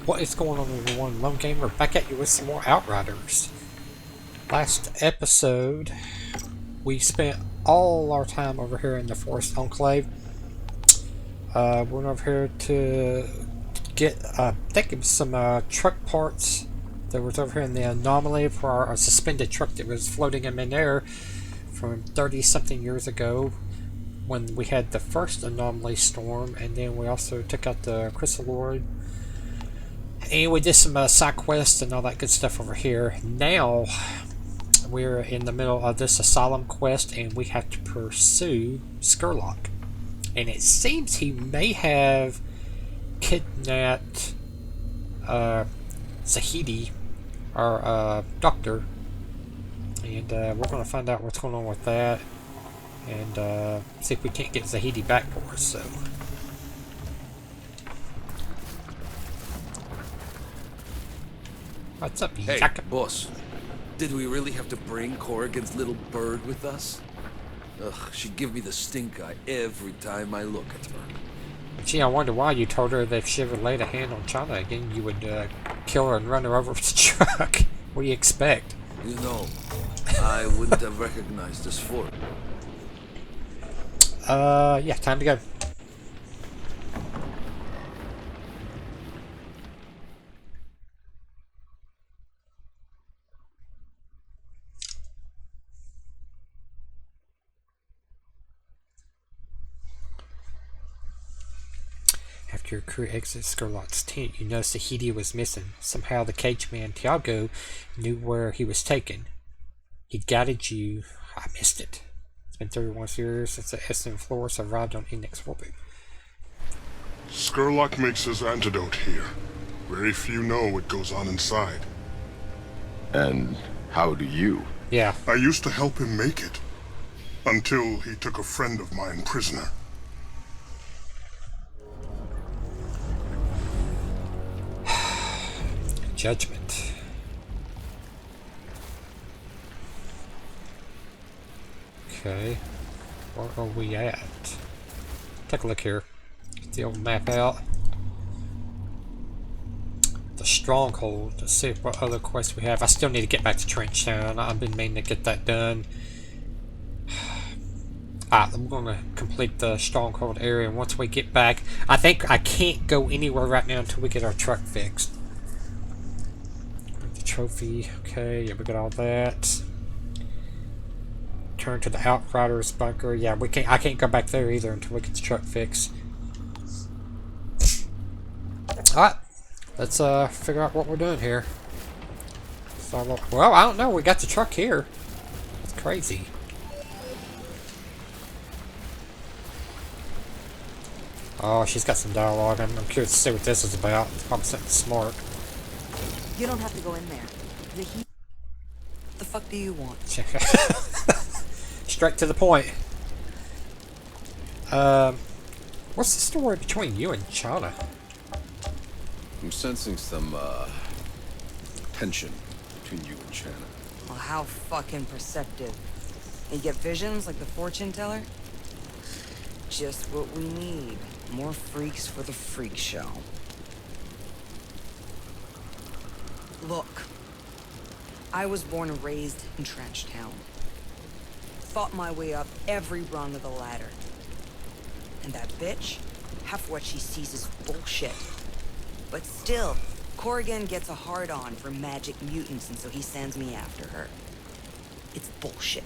What is going on, everyone? Lone Gamer back at you with some more Outriders. Last episode, we spent all our time over here in the forest enclave. Went over here to get, I think it was some truck parts that was over here in the anomaly for our suspended truck that was floating in midair from 30-something years ago when we had the first anomaly storm, and then we also took out the crystal lord. And we did some side quests and all that good stuff over here. Now we're in the middle of this asylum quest, and we have to pursue Skurlock. And it seems he may have kidnapped Zahedi, our doctor. And we're going to find out what's going on with that, and see if we can't get Zahedi back for us. So. What's up, Hey, Jacob? boss. Did we really have to bring Corrigan's little bird with us? Ugh, she give me the stink eye every time I look at her. Gee, I wonder why you told her that if she ever laid a hand on China again, you would kill her and run her over with the truck. What do you expect? You know, I wouldn't have recognized this fort. Yeah, time to go. After your crew exits Skurlock's tent, you notice Zahedi was missing. Somehow the cage man Tiago knew where he was taken. He guided you. I missed it. It's been 31 years since the Essen Flores arrived on Index Orbit. Skurlock makes his antidote here. Very few know what goes on inside. And how do you? Yeah. I used to help him make it. Until he took a friend of mine prisoner. Judgment. Okay. Where are we at? Take a look here. Get the old map out. The stronghold. Let's see what other quests we have. I still need to get back to Trenchtown. I've been meaning to get that done. I'm going to complete the stronghold area, and once we get back, I think I can't go anywhere right now until we get our truck fixed. The trophy. Okay, yeah, we got all that. Turn to the Outriders bunker. Yeah, we can't. I can't go back there either until we get the truck fixed. All right, let's figure out what we're doing here. Well, I don't know. We got the truck here. It's crazy. Oh, she's got some dialogue. I'm curious to see what this is about. It's probably something smart. You don't have to go in there. What the fuck do you want? Straight to the point. What's the story between you and Chana? I'm sensing some, tension between you and Shanna. Well, how fucking perceptive. You get visions like the fortune teller? Just what we need. More freaks for the freak show. Look. I was born and raised in Trenchtown. Fought my way up every rung of the ladder. And that bitch, half what she sees is bullshit. But still, Corrigan gets a hard-on for magic mutants, and so he sends me after her. It's bullshit.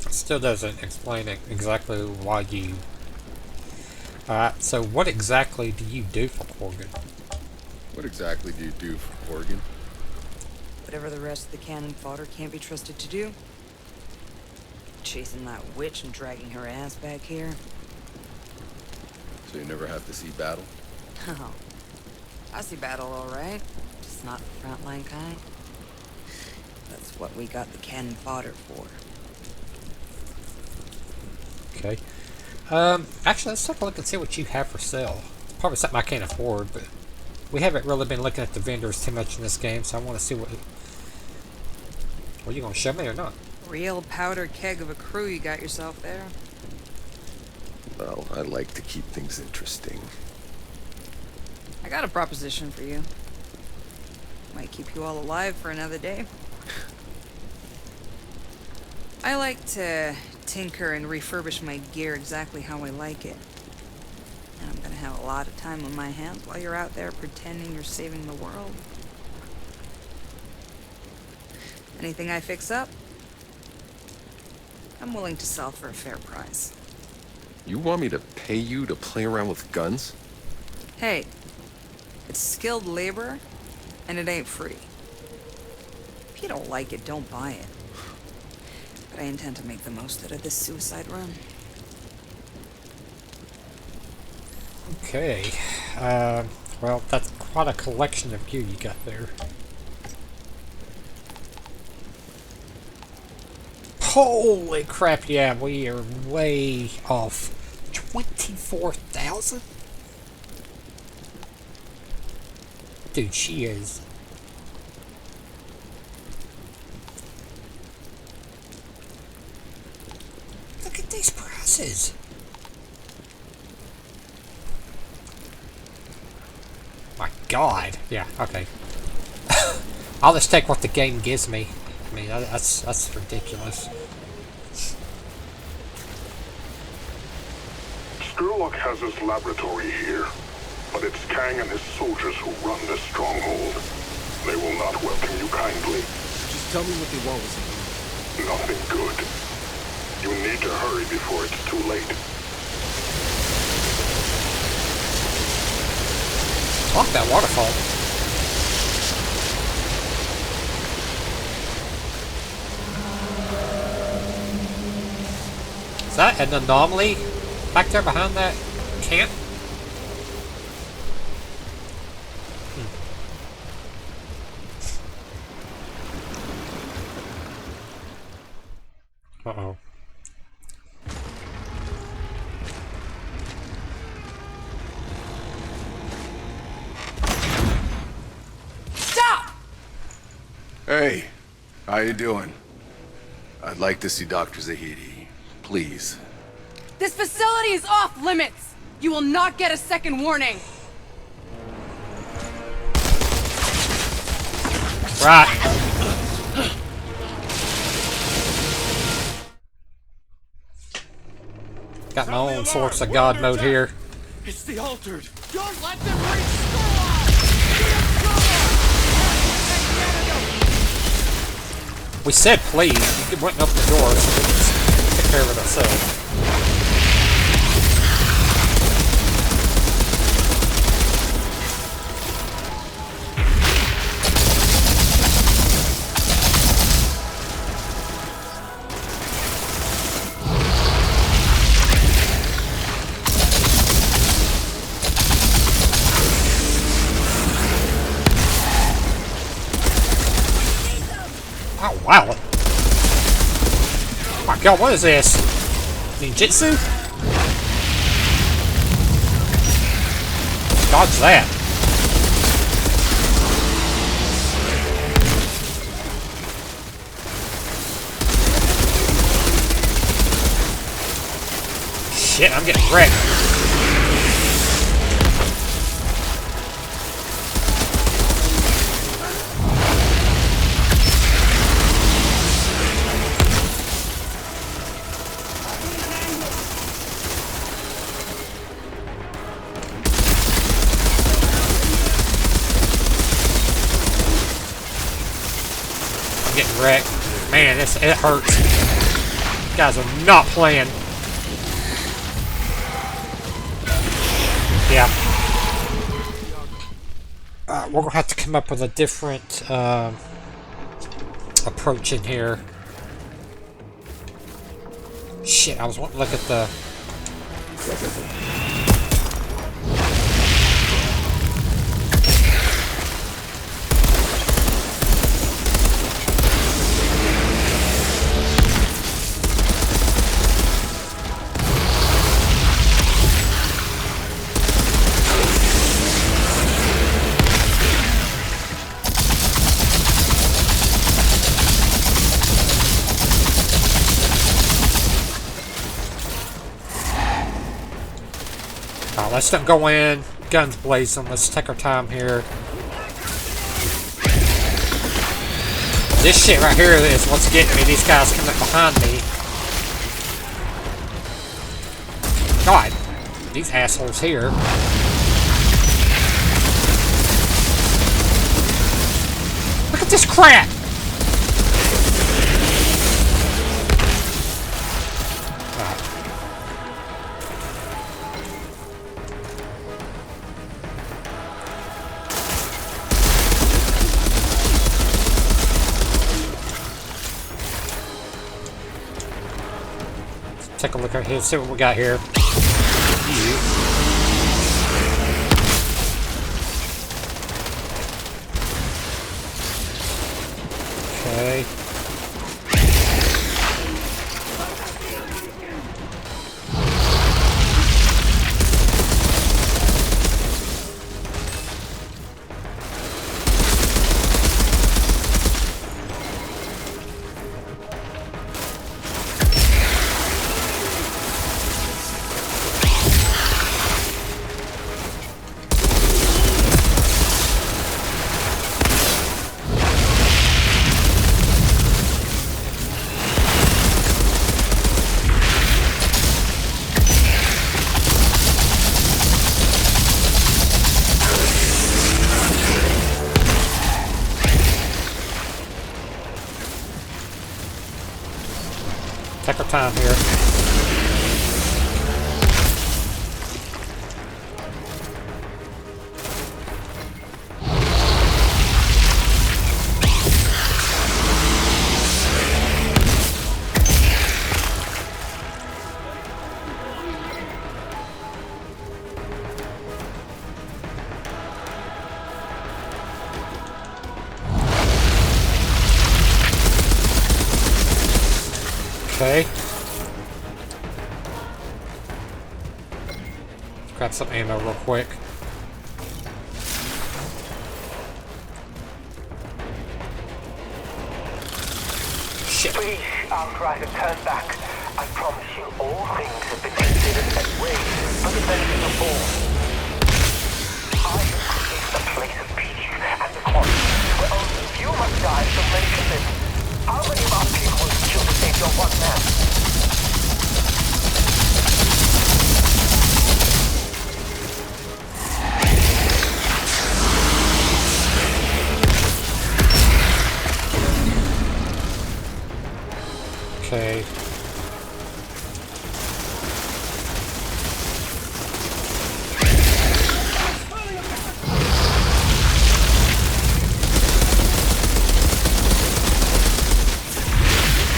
Still doesn't explain exactly why you... Alright, so what exactly do you do for Corrigan? What exactly do you do for Corrigan? Whatever the rest of the cannon fodder can't be trusted to do. Chasing that witch and dragging her ass back here. So you never have to see battle? Oh, I see battle all right. Just not the frontline kind. That's what we got the cannon fodder for. Okay. Actually, let's take a look and see what you have for sale. It's probably something I can't afford, but we haven't really been looking at the vendors too much in this game, so I want to see what... Are you going to show me or not? Real powder keg of a crew you got yourself there. Well, I like to keep things interesting. I got a proposition for you. Might keep you all alive for another day. I like to tinker and refurbish my gear exactly how I like it. And I'm gonna have a lot of time on my hands while you're out there pretending you're saving the world. Anything I fix up, I'm willing to sell for a fair price. You want me to pay you to play around with guns? Hey, it's skilled labor, and it ain't free. If you don't like it, don't buy it. But I intend to make the most out of this suicide run. Okay. Well, that's quite a collection of gear you got there. Holy crap, yeah, we are way off. 24,000? Dude, she is. Look at these prices. My God. Yeah, okay. I'll just take what the game gives me. I mean, that's ridiculous. Sturlock has his laboratory here, but it's Kang and his soldiers who run this stronghold. They will not welcome you kindly. Just tell me what they want with me. Nothing good. You need to hurry before it's too late. I like that waterfall. Is that an anomaly back there behind that camp? Uh-oh. Stop! Hey, how you doing? I'd like to see Dr. Zahedi, please. This facility is off limits! You will not get a second warning! Right. Got my own sorts of God mode here. It's the altered. Don't let them reach Sturlock! We said please. We went up the door, so we just took care of it ourselves. Oh, wow. Oh my God, what is this? Ninjutsu? Dodge that. Shit, I'm getting wrecked. Getting wrecked. Man, it hurts. You guys are not playing. Yeah. We're gonna have to come up with a different approach in here. Shit, I was wanting to look at the... Let's not go in, guns blazing. Let's take our time here. This shit right here is what's getting me. These guys coming behind me. God, these assholes here. Look at this crap! Take a look at here, see what we got here. Okay. Take our time here. Okay. Grab some ammo real quick. Shit. Please, Outriders, turn back. I promise you all things have been considered as ways for the benefit of all. I have created a place of peace and equality where only few must die so many can live. How many of our people will kill to save your one man? Okay.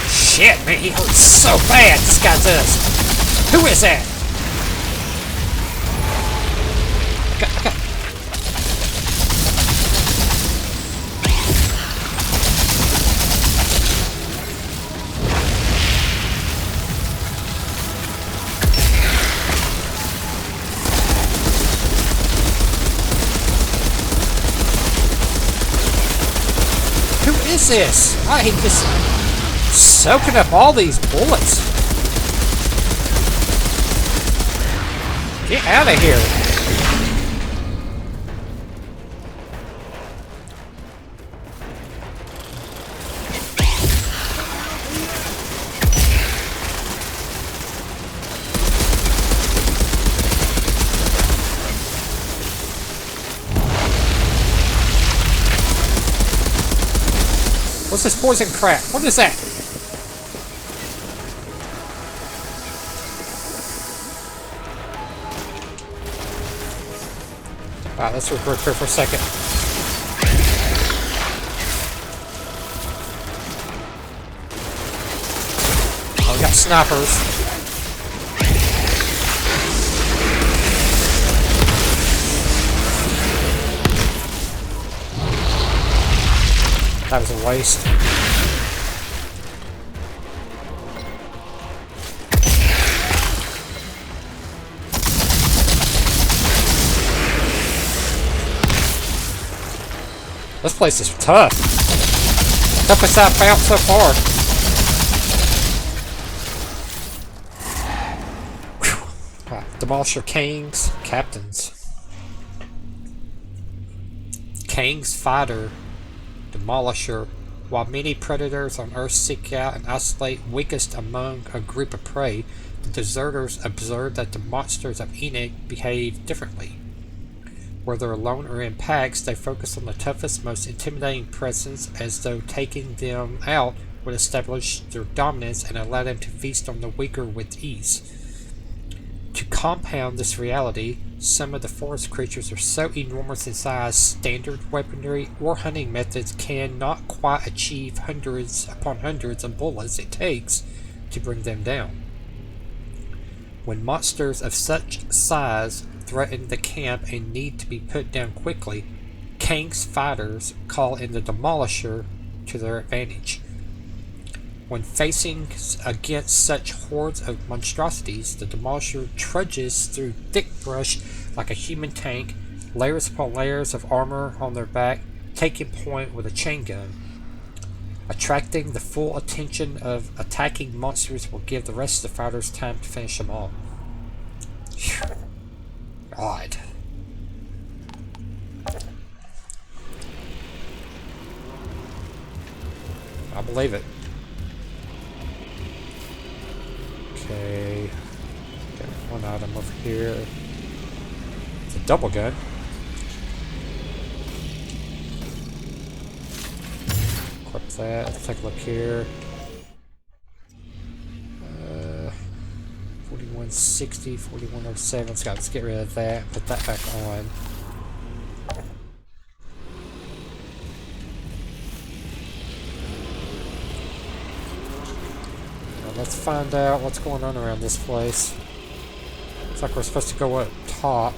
Shit, man, he hurts so bad, this guy does. Who is that? Okay. Who is this? I hate this. Soaking up all these bullets. Get out of here. What's this poison crap? What is that? Alright, let's regroup here for a second. Oh, we got snipers. That was a waste. This place is tough. Toughest I've found so far. Whew. Right. Demolish your kings, captains. Kang's fighter, Demolisher, while many predators on Earth seek out and isolate weakest among a group of prey, the deserters observe that the monsters of Enoch behave differently. Whether alone or in packs, they focus on the toughest, most intimidating presence, as though taking them out would establish their dominance and allow them to feast on the weaker with ease. To compound this reality, some of the forest creatures are so enormous in size, standard weaponry or hunting methods cannot quite achieve hundreds upon hundreds of bullets it takes to bring them down. When monsters of such size threaten the camp and need to be put down quickly, Kang's fighters call in the Demolisher to their advantage. When facing against such hordes of monstrosities, the Demolisher trudges through thick brush like a human tank, layers upon layers of armor on their back, taking point with a chain gun. Attracting the full attention of attacking monsters will give the rest of the fighters time to finish them all. God. I believe it. Okay. Got one item over here. It's a double gun. Equip that. Let's take a look here. 4160, 4107. Let's get rid of that and put that back on. Now let's find out what's going on around this place. Looks like we're supposed to go up top.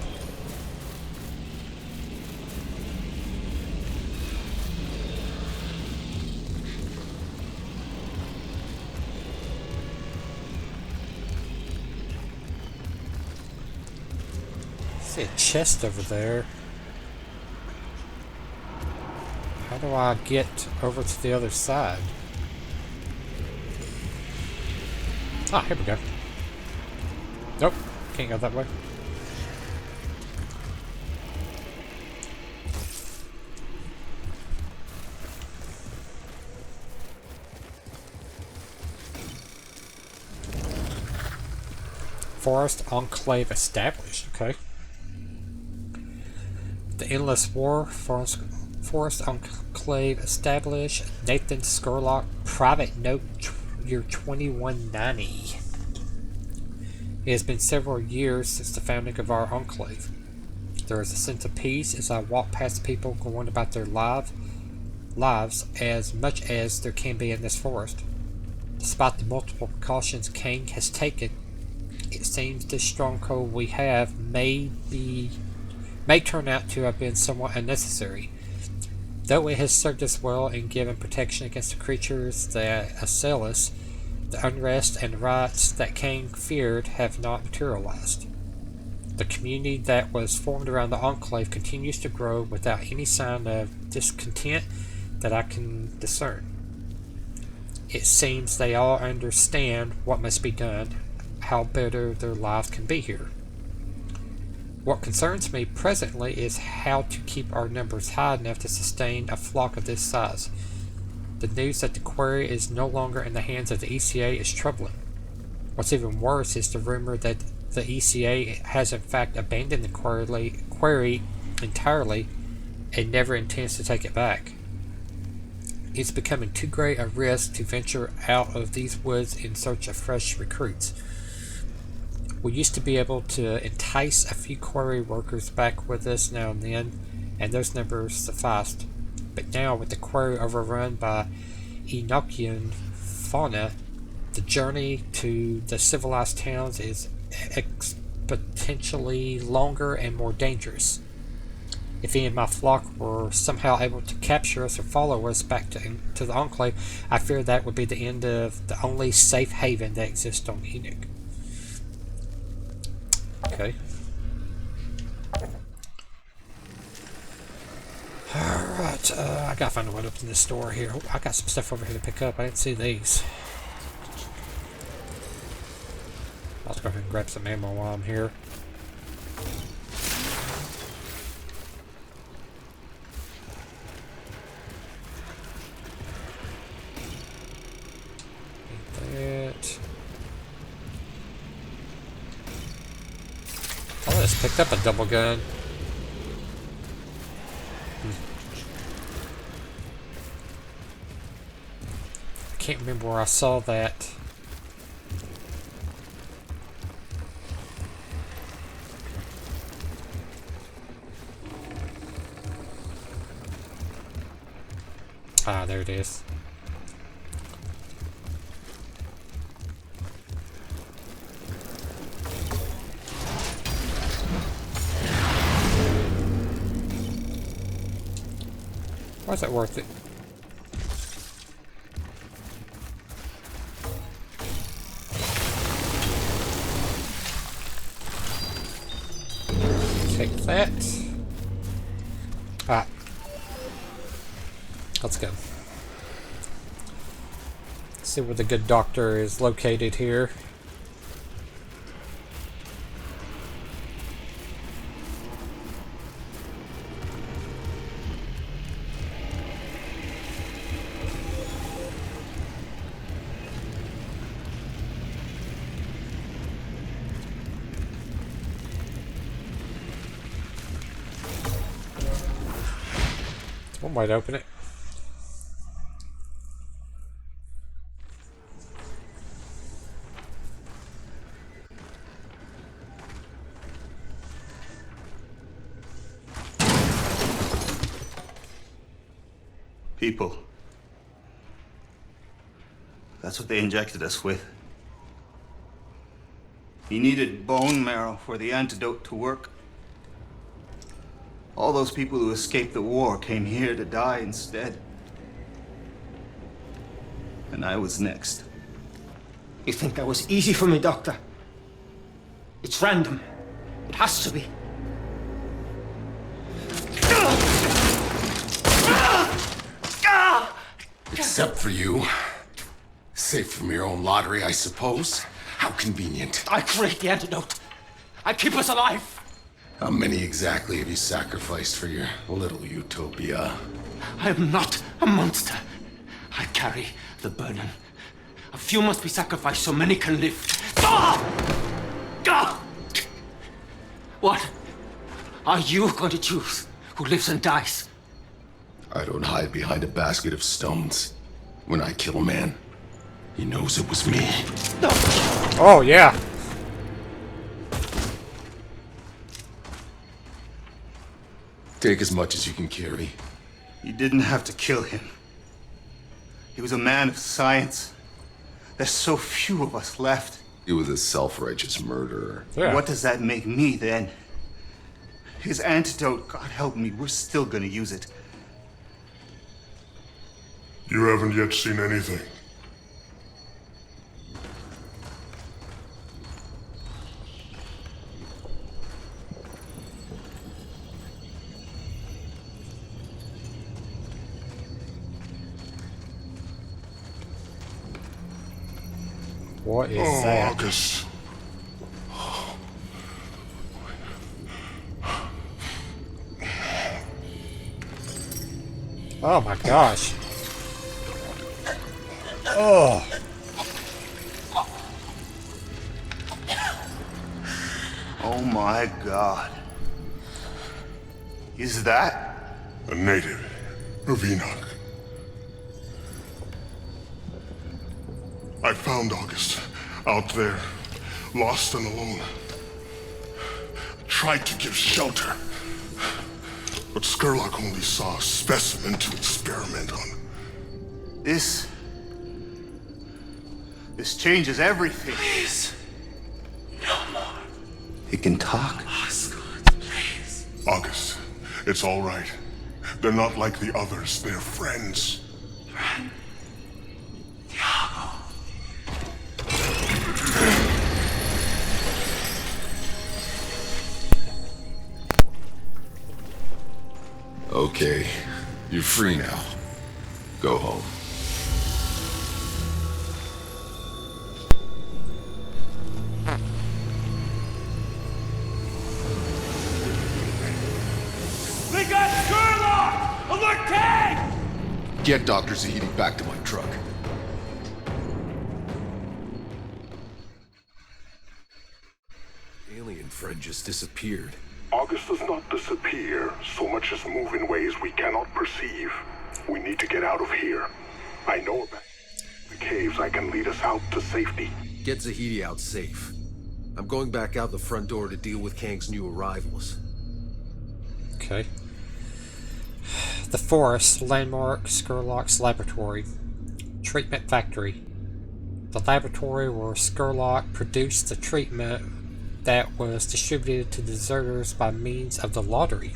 See a chest over there. How do I get over to the other side? Ah, here we go. Nope, can't go that way. Forest enclave established, okay. The Endless War, Forest Enclave established. Nathan Skurlock, private note, year 2190. It has been several years since the founding of our enclave. There is a sense of peace as I walk past people going about their lives as much as there can be in this forest. Despite the multiple precautions Kang has taken, it seems this stronghold we have may turn out to have been somewhat unnecessary. Though it has served us well in giving protection against the creatures that assail us, the unrest and riots that Kang feared have not materialized. The community that was formed around the Enclave continues to grow without any sign of discontent that I can discern. It seems they all understand what must be done, how better their lives can be here. What concerns me presently is how to keep our numbers high enough to sustain a flock of this size. The news that the quarry is no longer in the hands of the ECA is troubling. What's even worse is the rumor that the ECA has in fact abandoned the quarry entirely and never intends to take it back. It's becoming too great a risk to venture out of these woods in search of fresh recruits. We used to be able to entice a few quarry workers back with us now and then, and those numbers sufficed. But now, with the quarry overrun by Enochian fauna, the journey to the civilized towns is exponentially longer and more dangerous. If any of my flock were somehow able to capture us or follow us back to the Enclave, I fear that would be the end of the only safe haven that exists on Enoch. Okay. Alright, I gotta find a way to open this door here. Oh, I got some stuff over here to pick up. I didn't see these. I'll just go ahead and grab some ammo while I'm here. just picked up a double gun. I can't remember where I saw that. Ah, there it is. Why is that worth it? Take that. Ah. Let's go. See where the good doctor is located here. One way to open it. People. That's what they injected us with. He needed bone marrow for the antidote to work. All those people who escaped the war came here to die instead. And I was next. You think that was easy for me, Doctor? It's random. It has to be. Except for you. Safe from your own lottery, I suppose. How convenient. I create the antidote. I keep us alive. How many exactly have you sacrificed for your little utopia? I am not a monster. I carry the burden. A few must be sacrificed so many can live. What are you going to choose? Who lives and dies? I don't hide behind a basket of stones. When I kill a man, he knows it was me. Oh, yeah. Take as much as you can carry. You didn't have to kill him. He was a man of science. There's so few of us left. He was a self-righteous murderer. Yeah. What does that make me, then? His antidote, God help me, we're still gonna use it. You haven't yet seen anything. What is that? August. Oh my gosh. Oh. Oh my God. Is that? A native of Enoch. I found August out there, lost and alone. Tried to give shelter, but Skurlock only saw a specimen to experiment on. This changes everything. Please. No more. He can talk. Osgood, please. August, it's all right. They're not like the others. They're friends. Friend. Thiago. Okay, you're free now. Go home. We got Skurlock! Alert tank! Get Dr. Zahedi back to my truck. Alien friend just disappeared. August does not disappear, so much as move in ways we cannot perceive. We need to get out of here. I know about the caves that can lead us out to safety. Get Zahedi out safe. I'm going back out the front door to deal with Kang's new arrivals. Okay. The forest, landmark, Skurlock's laboratory. Treatment factory. The laboratory where Skurlock produced the treatment that was distributed to deserters by means of the lottery.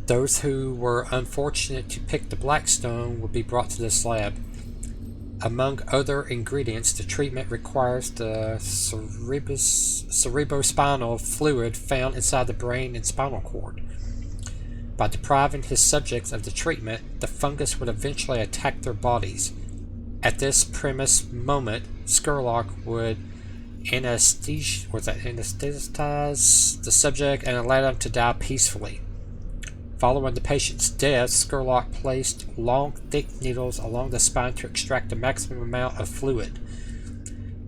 Those who were unfortunate to pick the Blackstone would be brought to this lab. Among other ingredients, the treatment requires the cerebrospinal fluid found inside the brain and spinal cord. By depriving his subjects of the treatment, the fungus would eventually attack their bodies. At this premise moment, Skurlock would anesthetize the subject and allow them to die peacefully. Following the patient's death, Skurlock placed long, thick needles along the spine to extract the maximum amount of fluid.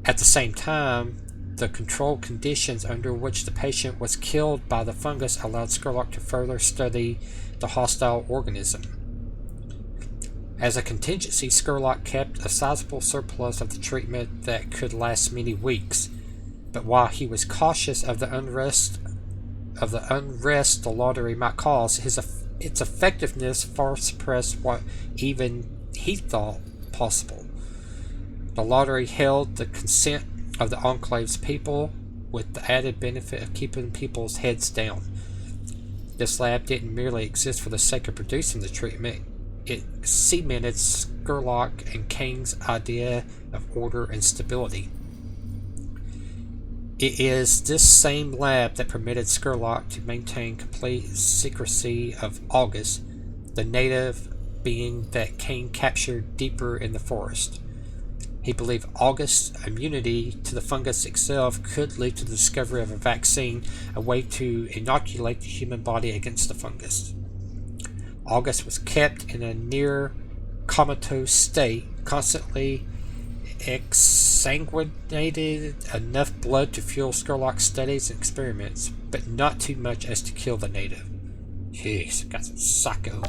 At the same time, the controlled conditions under which the patient was killed by the fungus allowed Skurlock to further study the hostile organism. As a contingency, Skurlock kept a sizable surplus of the treatment that could last many weeks. But while he was cautious of the unrest the lottery might cause, its effectiveness far surpassed what even he thought possible. The lottery held the consent of the Enclave's people, with the added benefit of keeping people's heads down. This lab didn't merely exist for the sake of producing the treatment, it cemented Skurlock and Kang's idea of order and stability. It is this same lab that permitted Skurlock to maintain complete secrecy of August, the native being that Kang captured deeper in the forest. He believed August's immunity to the fungus itself could lead to the discovery of a vaccine, a way to inoculate the human body against the fungus. August was kept in a near comatose state, constantly exsanguinated enough blood to fuel Skurlock's studies and experiments, but not too much as to kill the native. Jeez, guy's a psycho.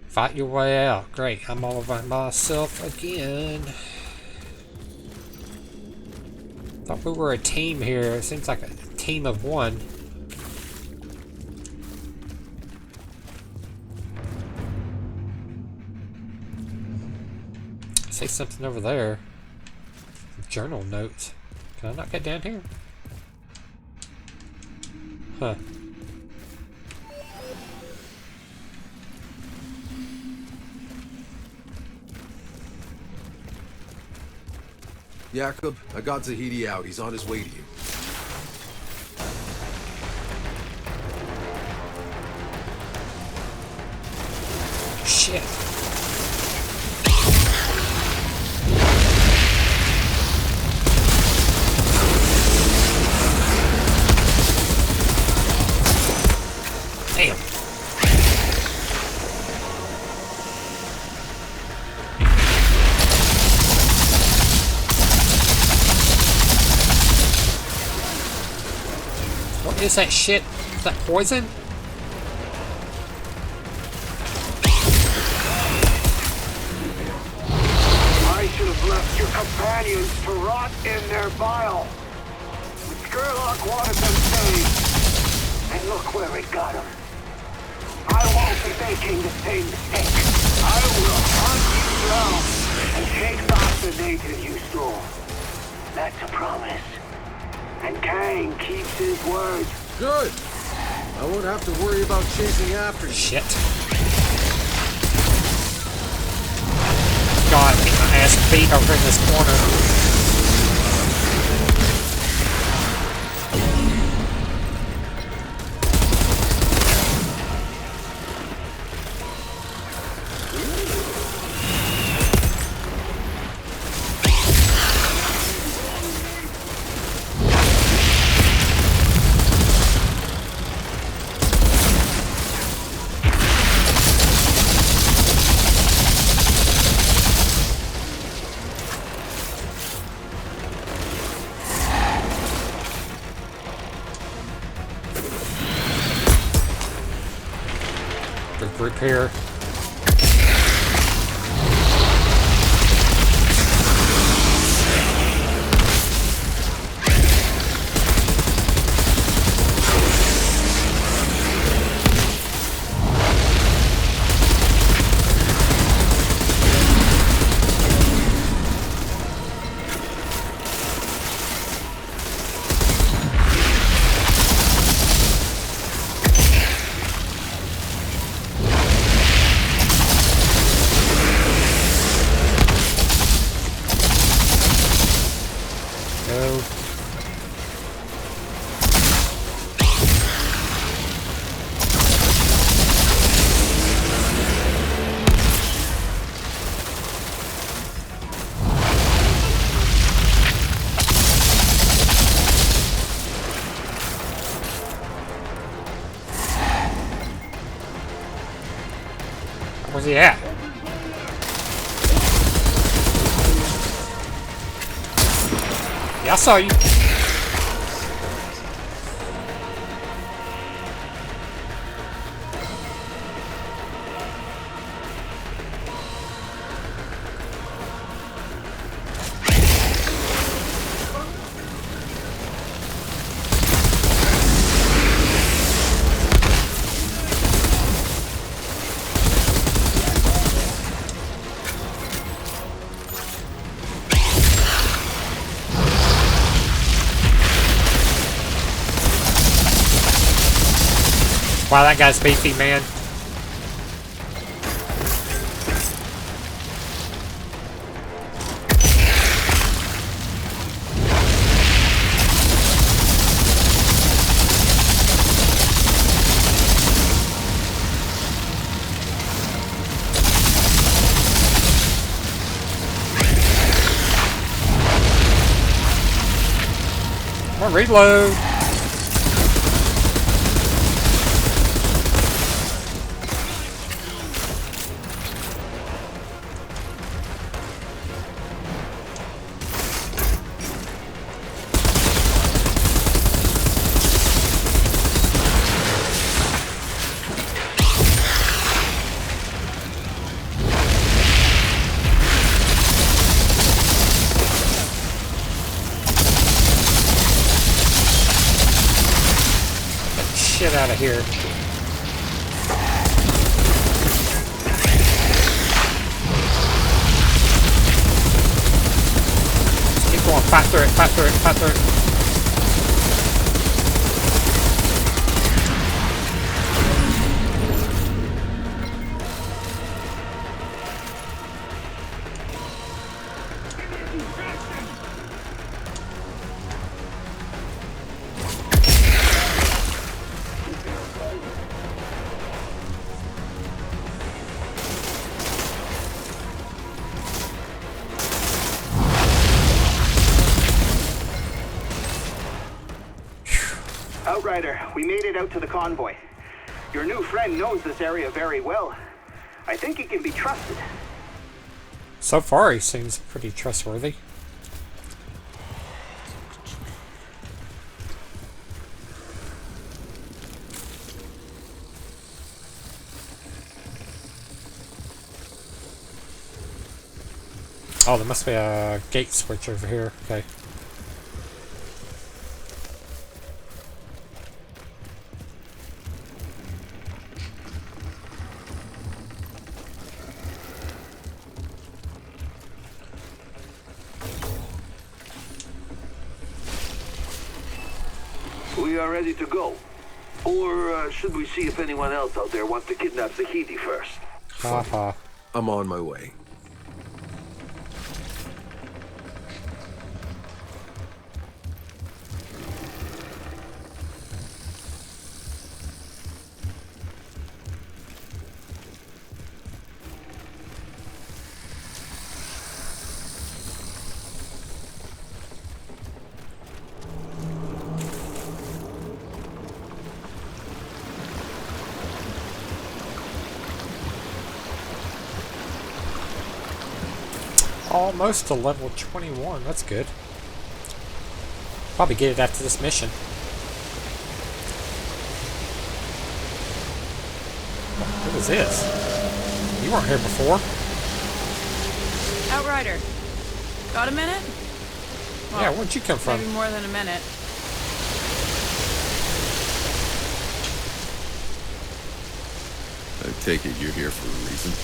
Fight your way out. Great, I'm all by myself again. Thought we were a team here. It seems like a team of one. I see something over there. Journal notes. Can I not get down here? Huh. Jakob, I got Zahedi out. He's on his way to you. Shit. Damn. What is that shit? Is that poison? I should have left your companions to rot in their bile. But Skurlock wanted them saved. And look where it got them. I won't be making the same mistake. I will hunt you down and take back the native you stole. That's a promise. And Kang keeps his word. Good! I won't have to worry about chasing after you. Shit. God, I get my ass beat over in this corner. group here. Where's he at? Yeah, I saw you. Wow, that guy's beefy, man. Come on, reload. Shit out of here. Just keep going, fight through it, fight through it, fight through it. Outrider, we made it out to the convoy. Your new friend knows this area very well. I think he can be trusted. So far, he seems pretty trustworthy. Oh, there must be a gate switch over here. Okay. We are ready to go. Or should we see if anyone else out there wants to kidnap Zahedi first? Haha. I'm on my way. Almost to level 21. That's good. Probably get it after this mission. What is this? You weren't here before. Outrider. Got a minute? Well, yeah, where'd you come from? Maybe more than a minute. I take it you're here for a reason.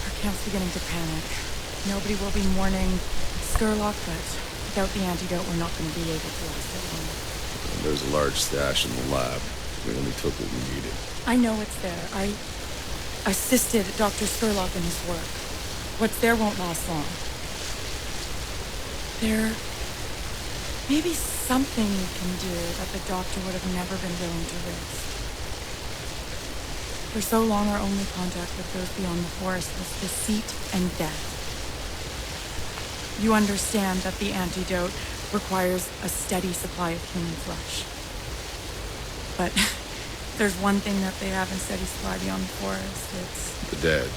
Our camp's beginning to panic. Nobody will be mourning Skurlock, but without the antidote, we're not going to be able to last it long. There's a large stash in the lab. We only took what we needed. I know it's there. I assisted Dr. Skurlock in his work. What's there won't last long. There may be something you can do that the doctor would have never been willing to risk. For so long, our only contact with those beyond the forest was deceit and death. You understand that the antidote requires a steady supply of human flesh. But there's one thing that they have in steady supply beyond the forest. It's The dead.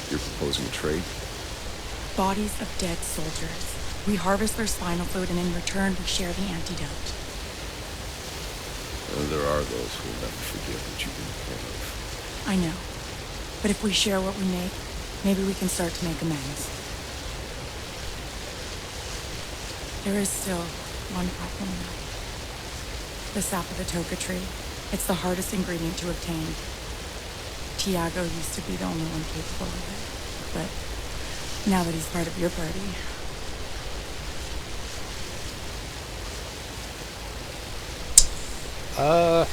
You're proposing a trade? bodies of dead soldiers. We harvest their spinal fluid, and in return, we share the antidote. There are those who will never forget what you've been part of. I know. But if we share what we make, maybe we can start to make amends. There is still one problem though. The sap of the toka tree. It's the hardest ingredient to obtain. Tiago used to be the only one capable of it. But now that he's part of your party... I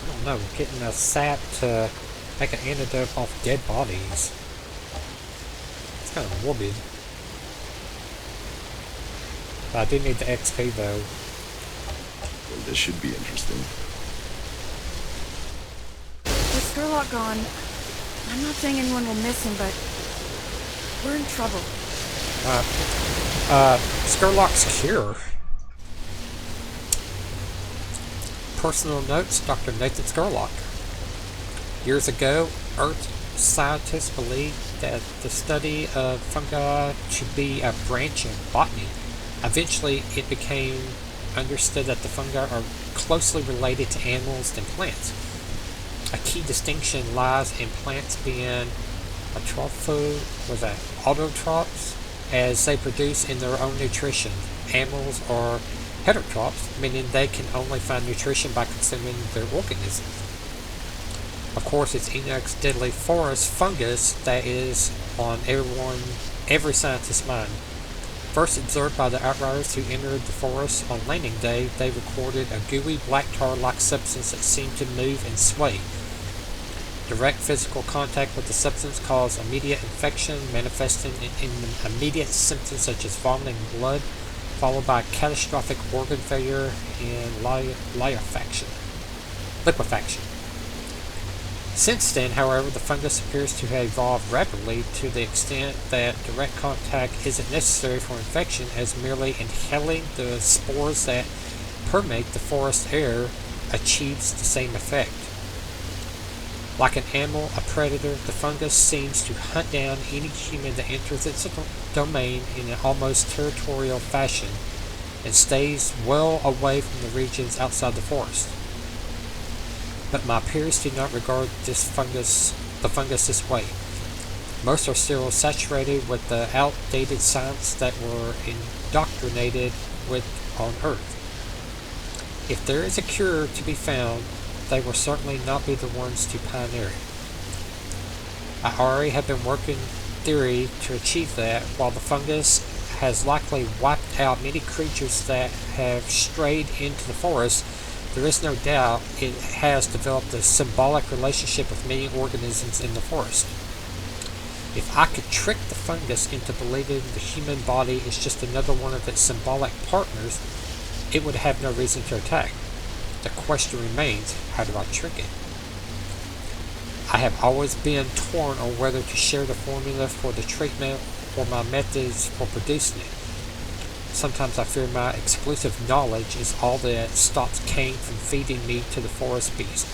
don't know, getting a sap to make an antidote off dead bodies. It's kind of morbid. But I do need the XP though. Well, this should be interesting. With Skurlock gone, I'm not saying anyone will miss him, but we're in trouble. Skurlock's cure. Personal notes, Dr. Nathan Skurlock. Years ago, Earth scientists believed that the study of fungi to be a branch of botany. Eventually, it became understood that the fungi are closely related to animals and plants. A key distinction lies in plants being autotrophs, as they produce in their own nutrition. Animals are heterotrophs, meaning they can only find nutrition by consuming their organisms. Of course, it's Enoch's deadly forest fungus that is on every scientist's mind. First observed by the Outriders who entered the forest on landing day, they recorded a gooey black tar-like substance that seemed to move and sway. Direct physical contact with the substance caused immediate infection, manifesting in immediate symptoms such as vomiting blood, followed by catastrophic organ failure and liquefaction. Since then, however, the fungus appears to have evolved rapidly to the extent that direct contact isn't necessary for infection, as merely inhaling the spores that permeate the forest air achieves the same effect. Like an animal, a predator, the fungus seems to hunt down any human that enters its domain in an almost territorial fashion, and stays well away from the regions outside the forest. But my peers do not regard the fungus this way. Most are still saturated with the outdated science that were indoctrinated with on Earth. If there is a cure to be found, they will certainly not be the ones to pioneer it. I already have been working theory to achieve that. While the fungus has likely wiped out many creatures that have strayed into the forest, there is no doubt it has developed a symbolic relationship with many organisms in the forest. If I could trick the fungus into believing the human body is just another one of its symbolic partners, it would have no reason to attack. The question remains, how do I trick it? I have always been torn on whether to share the formula for the treatment or my methods for producing it. Sometimes I fear my exclusive knowledge is all that stops Cain from feeding me to the forest beast.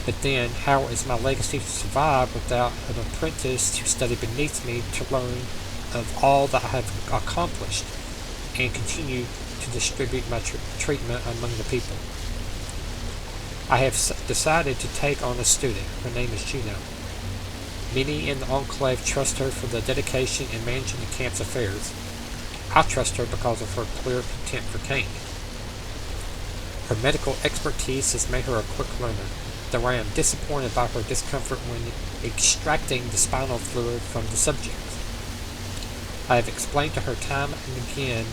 But then, how is my legacy to survive without an apprentice to study beneath me to learn of all that I have accomplished and continue to distribute my treatment among the people. I have decided to take on a student. Her name is Juno. Many in the enclave trust her for the dedication in managing the camp's affairs. I trust her because of her clear contempt for Kane. Her medical expertise has made her a quick learner, though I am disappointed by her discomfort when extracting the spinal fluid from the subject. I have explained to her time and again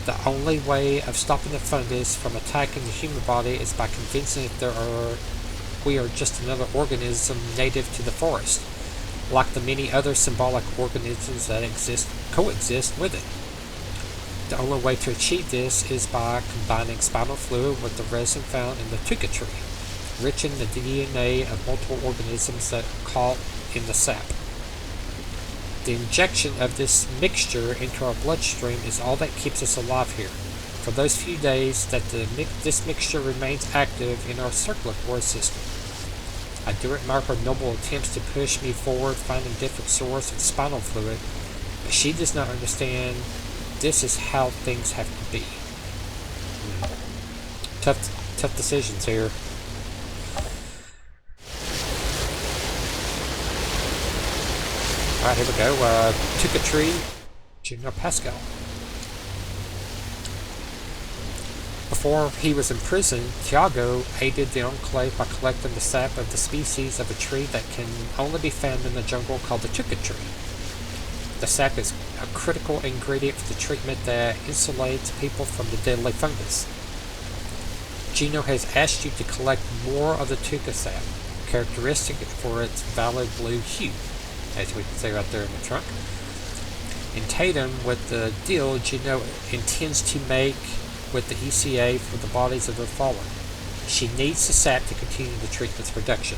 the only way of stopping the fungus from attacking the human body is by convincing it we are just another organism native to the forest, like the many other symbolic organisms that coexist with it. The only way to achieve this is by combining spinal fluid with the resin found in the tuca tree, rich in the DNA of multiple organisms that are caught in the sap. The injection of this mixture into our bloodstream is all that keeps us alive here, for those few days that this mixture remains active in our circulatory system. I do admire her noble attempts to push me forward, finding different source of spinal fluid, but she does not understand this is how things have to be. Tough decisions here. Alright, here we go. Tuca Tree, Junior Pascal. Before he was in prison, Tiago aided the Enclave by collecting the sap of the species of a tree that can only be found in the jungle called the tuca tree. The sap is a critical ingredient for the treatment that insulates people from the deadly fungus. Gino has asked you to collect more of the tuca sap, characteristic for its violet blue hue, as we can see right there in the trunk. In tandem with the deal Gino intends to make with the ECA for the bodies of the fallen. She needs the sap to continue the treatment's production.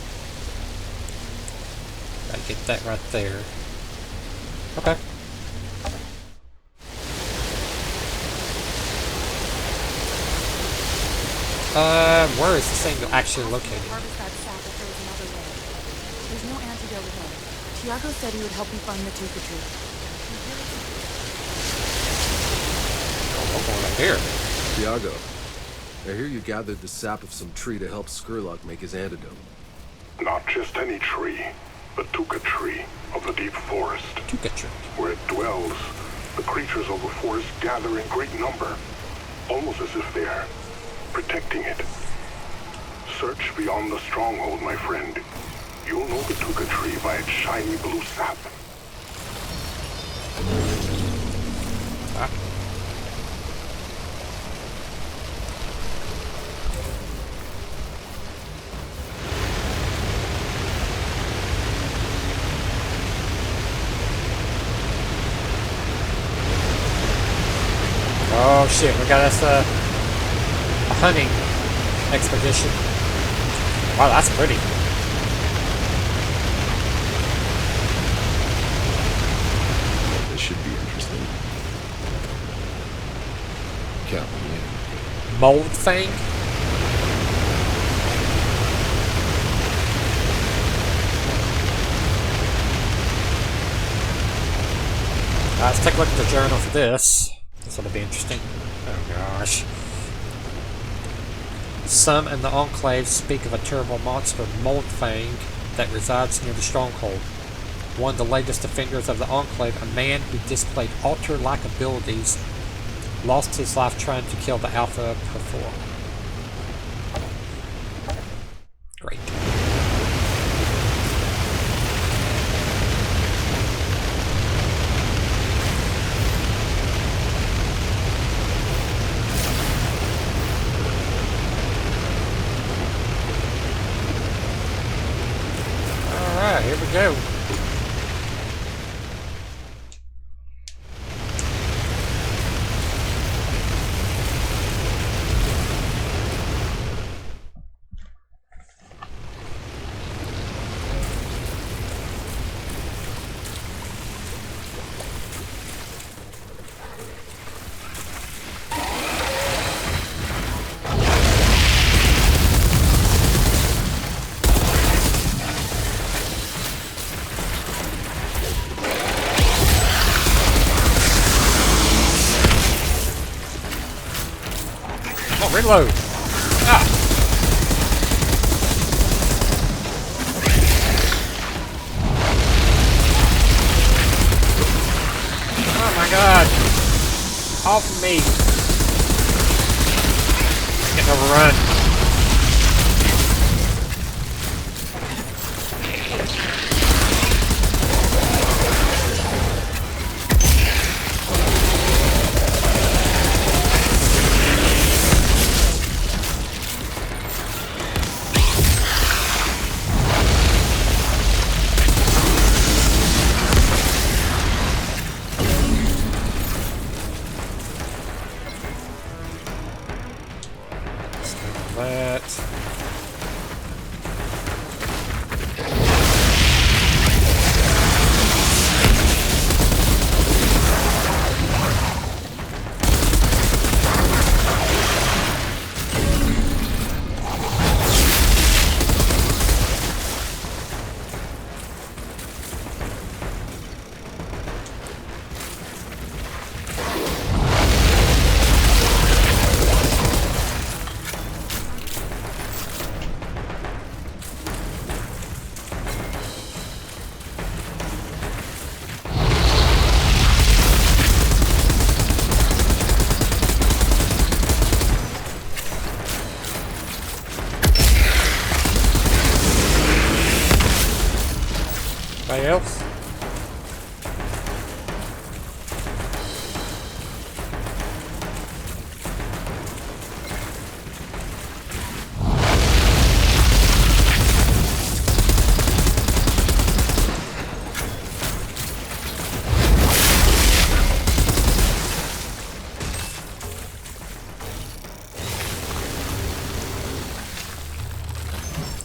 Gotta get that right there. Okay. Where is this thing actually located? Harvest that sap if there was another way. There's no antidote at all. Tiago said he would help you find the tuca tree. Oh, going right here. Tiago, I hear you gathered the sap of some tree to help Skurlock make his antidote. Not just any tree, the tuca tree of the deep forest. Tuca tree. Where it dwells, the creatures of the forest gather in great number, almost as if they're protecting it. Search beyond the stronghold, my friend. You'll know the tuca tree by its shiny blue sap. Ah. Oh shit, we got us a hunting expedition. Wow, that's pretty. This should be interesting. Count me in. Mold thing? Let's take a look at the journal for this. This will be interesting. Oh gosh. Some in the Enclave speak of a terrible monster, Mold Fang, that resides near the stronghold. One of the latest offenders of the Enclave, a man who displayed altar-like abilities, lost his life trying to kill the Alpha before. Great. Alright, here we go. Reload. Ah. Oh my god. Off me. Getting overrun. Anybody else?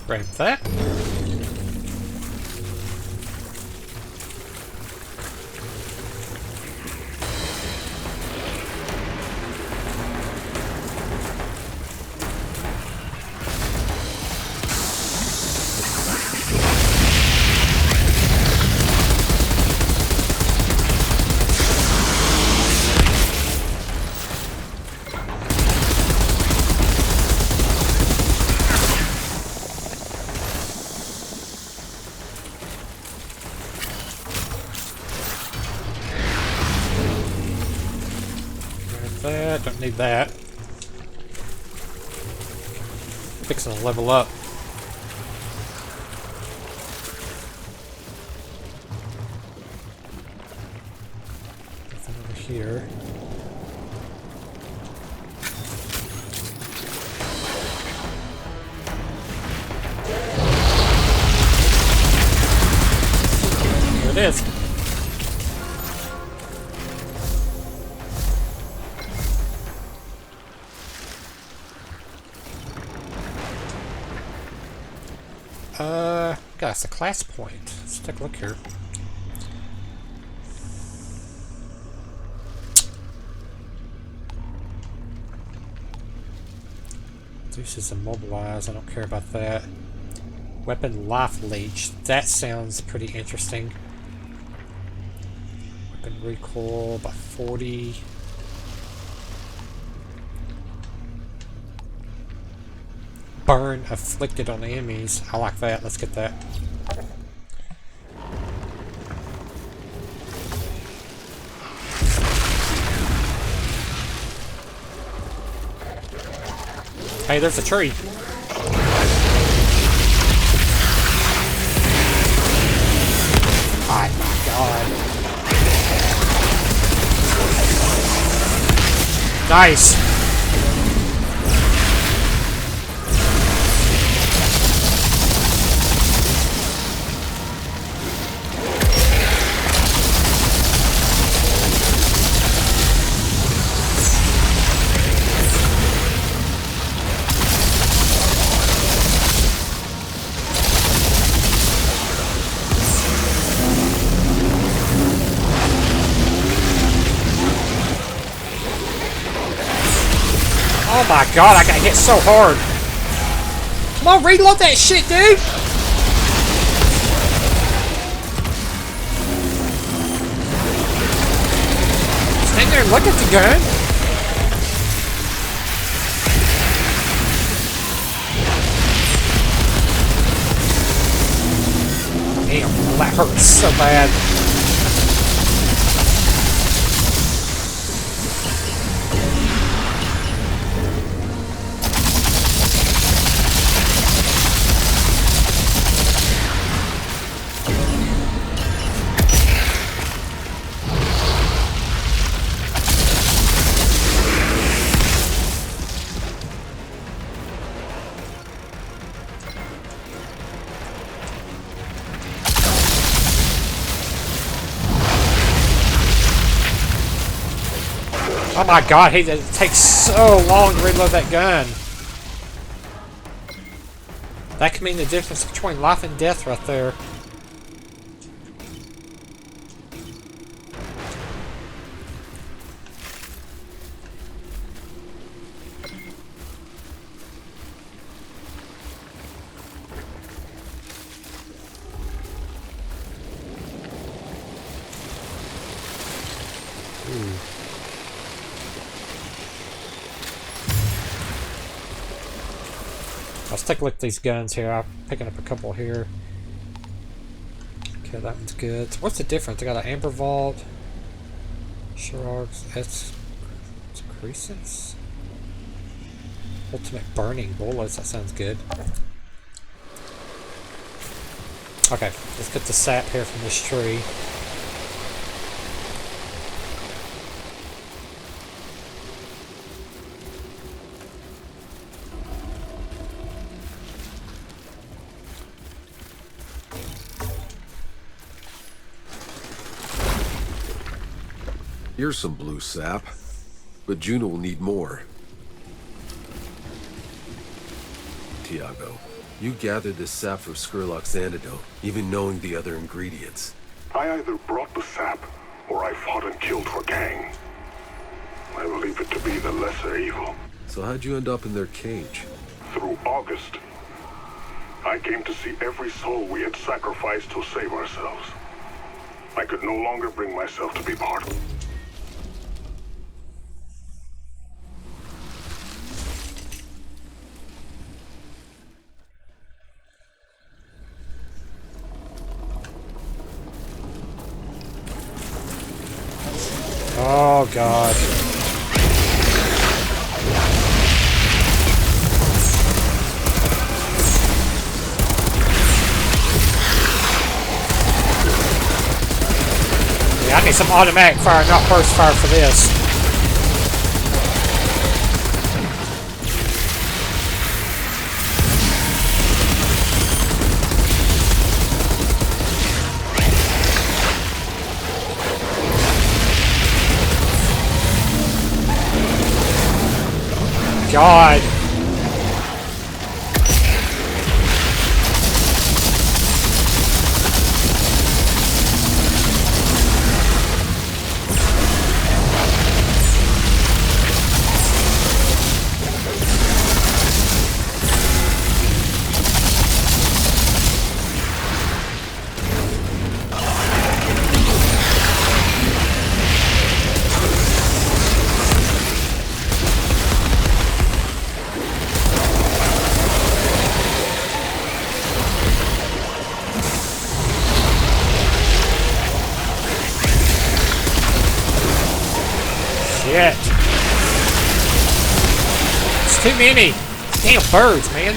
Grab that. Don't need that. Fixing to level up. Nothing over here. There it is. That's a class point. Let's take a look here. This is immobilized. I don't care about that. Weapon life leech. That sounds pretty interesting. Weapon recoil by 40. Burn afflicted on enemies. I like that. Let's get that. Hey, there's a tree. Oh my god. Nice. Oh my god, I got hit so hard. Come on, reload that shit, dude! Stand there and look at the gun. that hurts so bad. Oh my god, it takes so long to reload that gun. That could mean the difference between life and death right there. Let's take a look at these guns here. I'm picking up a couple here. Okay, that one's good. So what's the difference? I got an Amber Vault. Sharks. It's Crescents. Ultimate Burning Bullets. That sounds good. Okay, let's get the sap here from this tree. Here's some blue sap, but Juno will need more. Tiago, you gathered this sap from Skurlock's antidote, even knowing the other ingredients. I either brought the sap, or I fought and killed for gang. I believe it to be the lesser evil. So how'd you end up in their cage? Through August, I came to see every soul we had sacrificed to save ourselves. I could no longer bring myself to be part of it. Oh god. Yeah, I need some automatic fire, not burst fire for this. God. Shit. It's too many. Damn birds, man.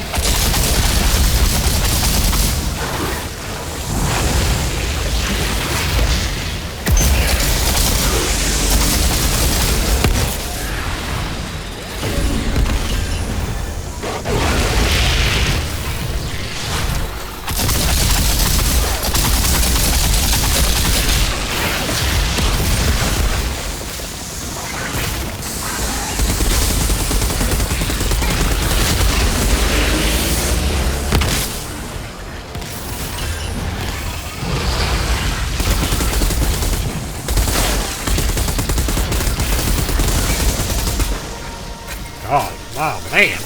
Oh, man.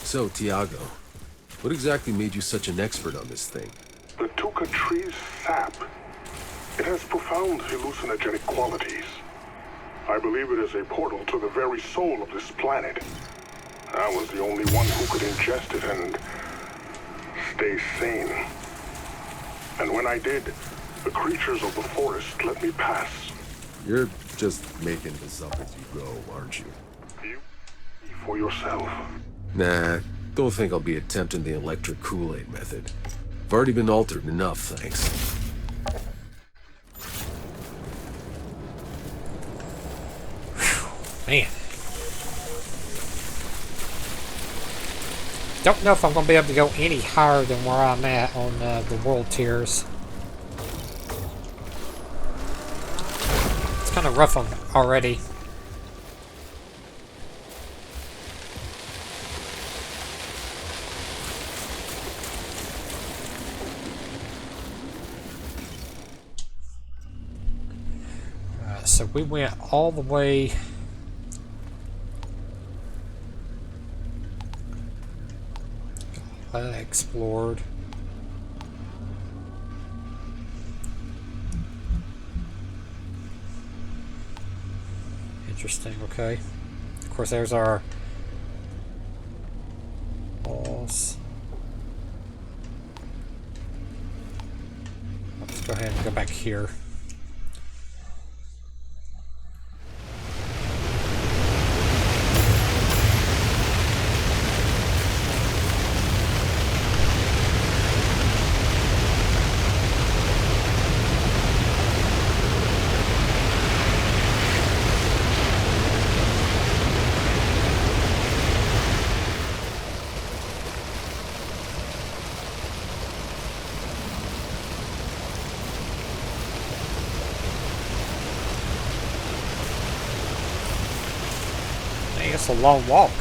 So, Tiago, what exactly made you such an expert on this thing? The Tuca tree's sap. It has profound hallucinogenic qualities. I believe it is a portal to the very soul of this planet. I was the only one who could ingest it and stay sane. And when I did, the creatures of the forest let me pass. You're just making this up as you go, aren't you? You see for yourself. Nah, don't think I'll be attempting the electric Kool-Aid method. I've already been altered enough, thanks. Man. Don't know if I'm going to be able to go any higher than where I'm at on the world tiers. It's kind of rough on already. So we went all the way explored. Interesting, okay. Of course, there's our boss. Let's go ahead and go back here. It's a long walk.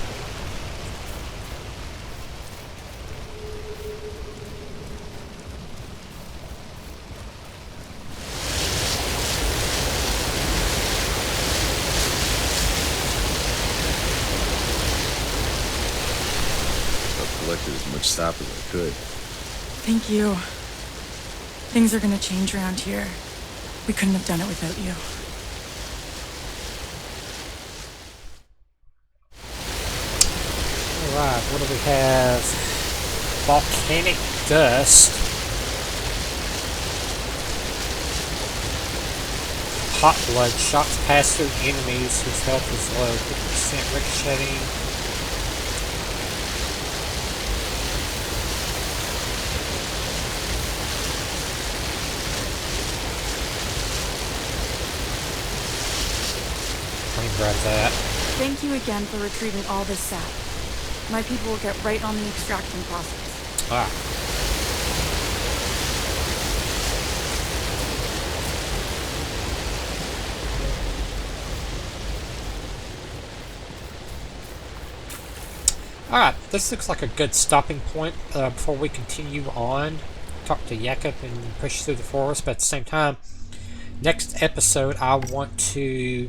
I've collected as much sap as I could. Thank you. Things are gonna change around here. We couldn't have done it without you. Alright, what do we have? Volcanic dust. Hot blood. Shots pass through enemies whose health is low. 50% ricocheting. Let me grab that. Thank you again for retrieving all this sap. My people will get right on the extraction process. Ah. Alright, this looks like a good stopping point before we continue on. Talk to Jakob and push through the forest, but at the same time, next episode I want to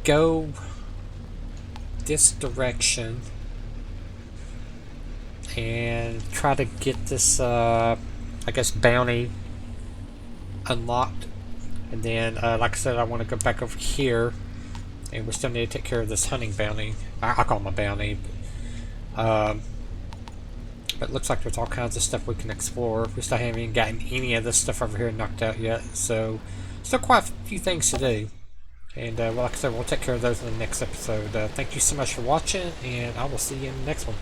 go this direction and try to get this I guess bounty unlocked, and then like I said, I want to go back over here, and we still need to take care of this hunting bounty. I call them a bounty, but it looks like there's all kinds of stuff we can explore. We still haven't even gotten any of this stuff over here knocked out yet, so still quite a few things to do. And well, like I said, we'll take care of those in the next episode. Thank you so much for watching, and I will see you in the next one.